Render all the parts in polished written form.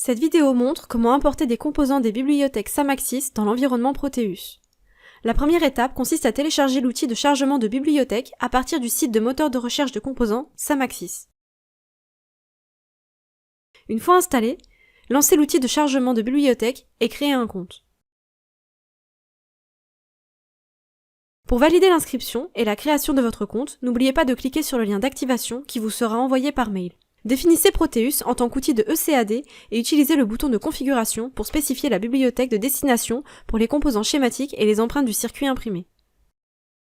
Cette vidéo montre comment importer des composants des bibliothèques Samaxys dans l'environnement Proteus. La première étape consiste à télécharger l'outil de chargement de bibliothèque à partir du site de moteur de recherche de composants Samaxys. Une fois installé, lancez l'outil de chargement de bibliothèque et créez un compte. Pour valider l'inscription et la création de votre compte, n'oubliez pas de cliquer sur le lien d'activation qui vous sera envoyé par mail. Définissez Proteus en tant qu'outil de ECAD et utilisez le bouton de configuration pour spécifier la bibliothèque de destination pour les composants schématiques et les empreintes du circuit imprimé.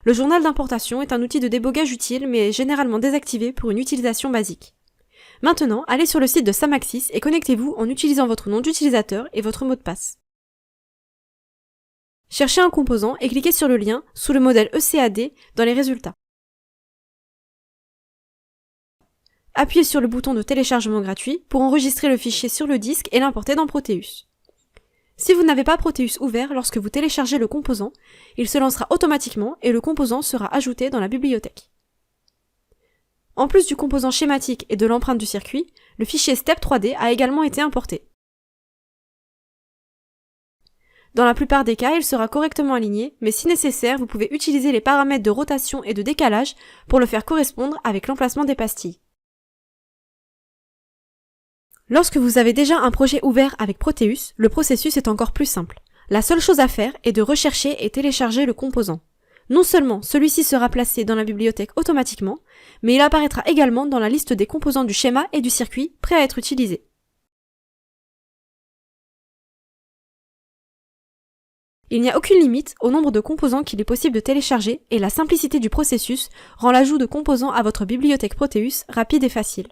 Le journal d'importation est un outil de débogage utile mais est généralement désactivé pour une utilisation basique. Maintenant, allez sur le site de Samaxys et connectez-vous en utilisant votre nom d'utilisateur et votre mot de passe. Cherchez un composant et cliquez sur le lien sous le modèle ECAD dans les résultats. Appuyez sur le bouton de téléchargement gratuit pour enregistrer le fichier sur le disque et l'importer dans Proteus. Si vous n'avez pas Proteus ouvert lorsque vous téléchargez le composant, il se lancera automatiquement et le composant sera ajouté dans la bibliothèque. En plus du composant schématique et de l'empreinte du circuit, le fichier Step 3D a également été importé. Dans la plupart des cas, il sera correctement aligné, mais si nécessaire, vous pouvez utiliser les paramètres de rotation et de décalage pour le faire correspondre avec l'emplacement des pastilles. Lorsque vous avez déjà un projet ouvert avec Proteus, le processus est encore plus simple. La seule chose à faire est de rechercher et télécharger le composant. Non seulement celui-ci sera placé dans la bibliothèque automatiquement, mais il apparaîtra également dans la liste des composants du schéma et du circuit prêts à être utilisés. Il n'y a aucune limite au nombre de composants qu'il est possible de télécharger et la simplicité du processus rend l'ajout de composants à votre bibliothèque Proteus rapide et facile.